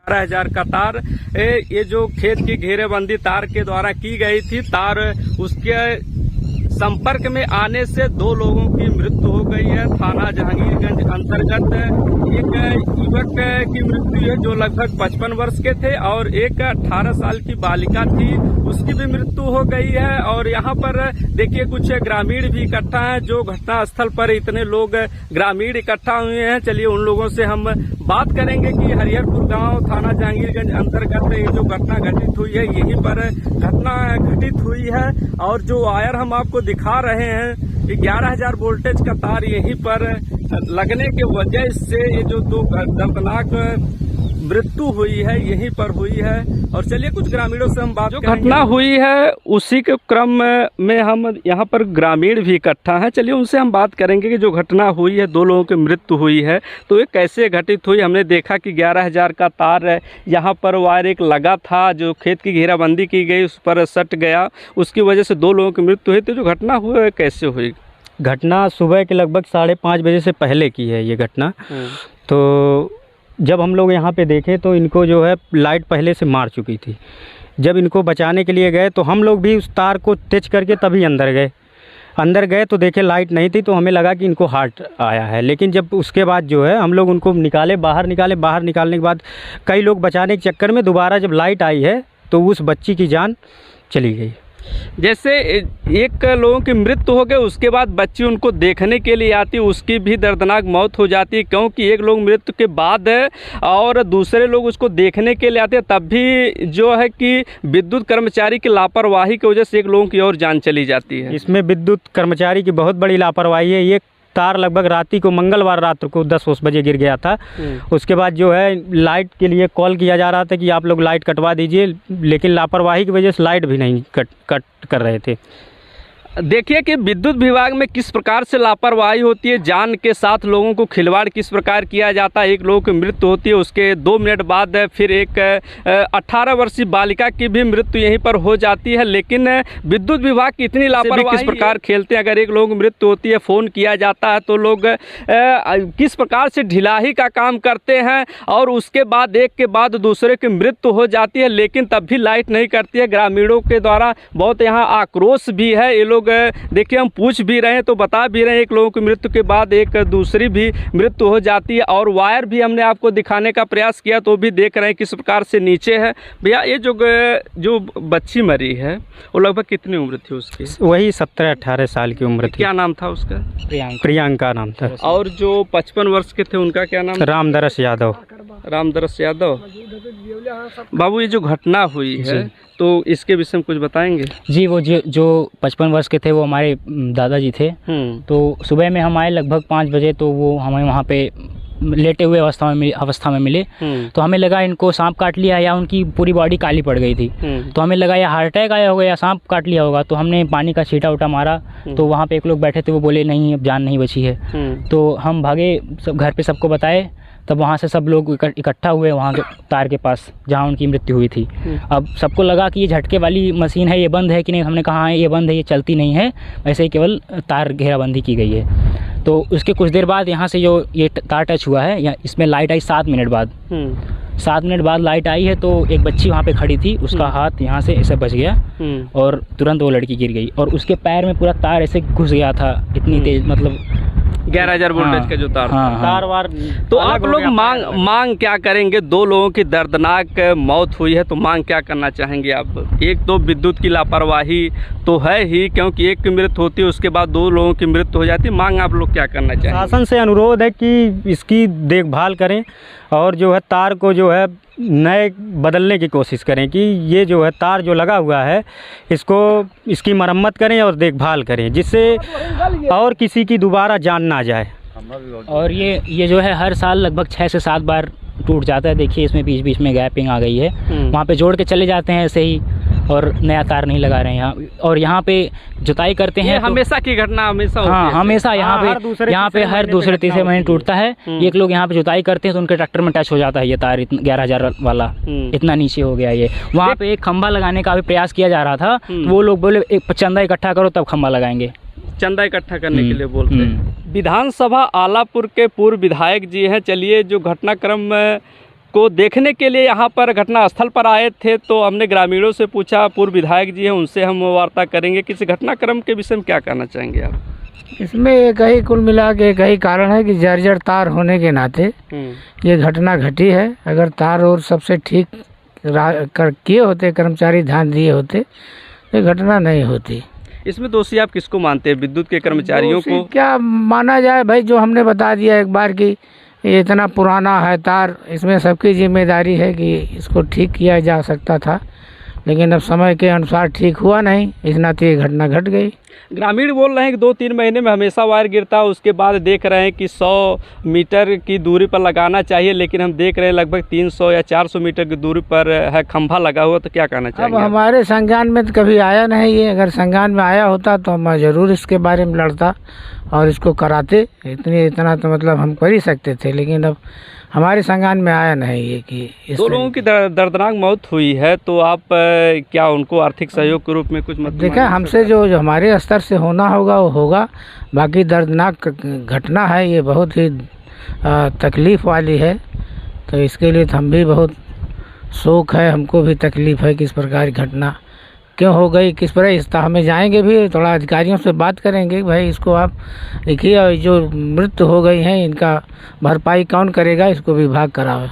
12,000 का तार ये जो खेत की घेरेबंदी तार के द्वारा की गई थी, तार उसके संपर्क में आने से 2 लोगों की मृत्यु हो गई है। थाना जहांगीरगंज अंतर्गत एक युवक की मृत्यु है जो लगभग 55 वर्ष के थे और एक 18 साल की बालिका थी, उसकी भी मृत्यु हो गई है। और यहाँ पर देखिए कुछ ग्रामीण भी इकट्ठा हैं, जो घटना स्थल पर इतने लोग ग्रामीण इकट्ठा हुए हैं। चलिए उन लोगों से हम बात करेंगे कि हरिहरपुर गांव थाना जहांगीरगंज अंतर्गत ये जो घटना घटित हुई है, यहीं पर घटना घटित हुई है। और जो वायर हम आपको दिखा रहे हैं, 11,000 वोल्टेज का तार यहीं पर लगने के वजह से ये जो 2 दर्दनाक मृत्यु हुई है यहीं पर हुई है। और चलिए कुछ ग्रामीणों से हम बात जो घटना हुई है उसी के क्रम में हम यहाँ पर ग्रामीण भी इकट्ठा हैं। चलिए उनसे हम बात करेंगे कि जो घटना हुई है, 2 लोगों की मृत्यु हुई है, तो ये कैसे घटित हुई। हमने देखा कि 11,000 का तार यहाँ पर वायर एक लगा था, जो खेत की घेराबंदी की गई उस पर सट गया, उसकी वजह से 2 लोगों की मृत्यु हुई। तो जो घटना हुई है कैसे हुई? घटना सुबह के लगभग 5:30 बजे से पहले की है ये घटना। तो जब हम लोग यहाँ पे देखे तो इनको जो है लाइट पहले से मार चुकी थी। जब इनको बचाने के लिए गए तो हम लोग भी उस तार को तेज करके तभी अंदर गए तो देखे लाइट नहीं थी, तो हमें लगा कि इनको हार्ट आया है। लेकिन जब उसके बाद जो है हम लोग उनको बाहर निकालने के बाद कई लोग बचाने के चक्कर में दोबारा जब लाइट आई है तो उस बच्ची की जान चली गई। जैसे एक लोगों की मृत्यु हो गई, उसके बाद बच्ची उनको देखने के लिए आती, उसकी भी दर्दनाक मौत हो जाती है, क्योंकि एक लोग मृत्यु के बाद और दूसरे लोग उसको देखने के लिए आते हैं, तब भी जो है कि विद्युत कर्मचारी की लापरवाही की वजह से एक लोगों की और जान चली जाती है। इसमें विद्युत कर्मचारी की बहुत बड़ी लापरवाही है। ये तार लगभग रात्रि को मंगलवार रात को 10 बजे गिर गया था। उसके बाद जो है लाइट के लिए कॉल किया जा रहा था कि आप लोग लाइट कटवा दीजिए, लेकिन लापरवाही की वजह से लाइट भी नहीं कट कर रहे थे। देखिए कि विद्युत विभाग में किस प्रकार से लापरवाही होती है, जान के साथ लोगों को खिलवाड़ किस प्रकार किया जाता है। एक लोगों की मृत्यु होती है, उसके 2 मिनट बाद फिर एक 18 वर्षीय बालिका की भी मृत्यु यहीं पर हो जाती है। लेकिन विद्युत विभाग की इतनी लापरवाही किस प्रकार खेलते हैं। अगर एक लोगों की मृत्यु होती है, फ़ोन किया जाता है तो लोग किस प्रकार से ढिलाई का काम करते हैं, और उसके बाद एक के बाद दूसरे की मृत्यु हो जाती है, लेकिन तब भी लाइट नहीं करती है। ग्रामीणों के द्वारा बहुत यहाँ आक्रोश भी है। ये लोग देखिए हम पूछ भी रहे हैं तो बता भी रहे हैं, एक लोगों की मृत्यु के बाद एक दूसरी भी मृत्यु हो जाती है। और वायर भी हमने आपको दिखाने का प्रयास किया तो भी देख रहे हैं किस प्रकार से नीचे है। भैया ये जो बच्ची मरी है वो लगभग कितनी उम्र थी उसकी? वही 17-18 साल की उम्र थी। क्या नाम था उसका? प्रियंका नाम था। और जो 55 वर्ष के थे उनका क्या नाम? रामदरस यादव। बाबू ये जो घटना हुई है तो इसके विषय में कुछ बताएंगे? जी, वो जो 55 वर्ष के थे वो हमारे दादाजी थे। तो सुबह में हम आए लगभग 5 बजे, तो वो हमें वहाँ पे लेटे हुए अवस्था में मिले। तो हमें लगा इनको सांप काट लिया या उनकी पूरी बॉडी काली पड़ गई थी। तो हमें लगा या हार्ट अटैक आया होगा या सांप काट लिया होगा। तो हमने पानी का छींटा उटा मारा, तो वहाँ पे एक लोग बैठे थे, वो बोले नहीं अब जान नहीं बची है। तो हम भागे, सब घर पे सबको बताए, तब वहाँ से सब लोग इकट्ठा हुए वहाँ के तार के पास जहाँ उनकी मृत्यु हुई थी। अब सबको लगा कि ये झटके वाली मशीन है, ये बंद है कि नहीं। हमने कहा हाँ ये बंद है, ये चलती नहीं है, वैसे ही केवल तार घेराबंदी की गई है। तो उसके कुछ देर बाद यहाँ से जो ये तार टच हुआ है, या इसमें लाइट आई 7 मिनट बाद। 7 मिनट बाद लाइट आई है, तो एक बच्ची वहाँ पे खड़ी थी, उसका हाथ यहाँ से ऐसे बच गया और तुरंत वो लड़की गिर गई, और उसके पैर में पूरा तार ऐसे घुस गया था, इतनी तेज, मतलब 11,000 वोल्टेज का जो तार था। तार वार तो आप लोग मांग क्या करेंगे? 2 लोगों की दर्दनाक मौत हुई है, तो मांग क्या करना चाहेंगे आप? एक तो विद्युत की लापरवाही तो है ही, क्योंकि एक की मृत्यु होती है उसके बाद 2 लोगों की मृत्यु हो जाती है। मांग आप लोग क्या करना चाहेंगे? शासन से अनुरोध है कि इसकी देखभाल करें और जो है तार को जो है नए बदलने की कोशिश करें, कि ये जो है तार जो लगा हुआ है इसकी मरम्मत करें और देखभाल करें, जिससे और किसी की दोबारा जान ना जाए। और ये जो है हर साल लगभग 6 से 7 बार टूट जाता है। देखिए इसमें बीच में गैपिंग आ गई है, वहाँ पे जोड़ के चले जाते हैं ऐसे ही, और नया तार नहीं लगा रहे हैं यहाँ। और यहाँ पे जुताई करते हैं, हमेशा की घटना हमेशा होती है। हाँ, हमेशा यहाँ पे हर दूसरे तीसरे महीने टूटता है। एक लोग यहाँ पे जुताई करते हैं तो उनके ट्रैक्टर में टच हो जाता है ये तार, 11,000 वाला इतना नीचे हो गया ये। वहाँ पे एक खंभा लगाने का भी प्रयास किया जा रहा था, वो लोग बोले एक चंदा इकट्ठा करो तब खंभा लगाएंगे। चंदा इकट्ठा करने के लिए बोलते हैं। विधानसभा आलापुर के पूर्व विधायक जी हैं। चलिए जो घटनाक्रम को देखने के लिए यहाँ पर घटनास्थल पर आए थे। तो हमने ग्रामीणों से पूछा, पूर्व विधायक जी हैं उनसे हम वार्ता करेंगे कि इस घटनाक्रम के विषय में क्या कहना चाहेंगे आप? इसमें एक ही कुल मिला के एक ही कारण है कि जर्जर तार होने के नाते ये घटना घटी है। अगर तार और सबसे ठीक किए होते, कर्मचारी ध्यान दिए होते तो घटना नहीं होती। इसमें दोषी आप किसको मानते हैं, विद्युत के कर्मचारियों को? क्या माना जाए भाई, जो हमने बता दिया एक बार कि ये इतना पुराना है तार, इसमें सबकी जिम्मेदारी है कि इसको ठीक किया जा सकता था, लेकिन अब समय के अनुसार ठीक हुआ नहीं, इस नाते ये घटना घट गई। ग्रामीण बोल रहे हैं कि 2-3 महीने में हमेशा वायर गिरता है, उसके बाद देख रहे हैं कि 100 मीटर की दूरी पर लगाना चाहिए, लेकिन हम देख रहे हैं लगभग 300 या 400 मीटर की दूरी पर है खंभा लगा हुआ। तो क्या कहना चाहिए? अब हमारे संज्ञान में तो कभी आया नहीं ये, अगर संज्ञान में आया होता तो मैं ज़रूर इसके बारे में लड़ता और इसको कराते। इतना तो मतलब हम कर ही सकते थे, लेकिन अब हमारे संज्ञान में आया नहीं ये कि 2 लोगों की दर्दनाक मौत हुई है। तो आप क्या उनको आर्थिक सहयोग के रूप में कुछ मदद? देखा, हमसे जो हमारे स्तर से होना होगा वो होगा। बाकी दर्दनाक घटना है ये, बहुत ही तकलीफ़ वाली है, तो इसके लिए तो हम भी बहुत शोक है, हमको भी तकलीफ़ है कि इस प्रकार की घटना क्यों हो गई, किस पर इस तह में जाएंगे भी, थोड़ा अधिकारियों से बात करेंगे भाई इसको आप देखिए, जो मृत्यु हो गई है इनका भरपाई कौन करेगा, इसको विभाग करावे।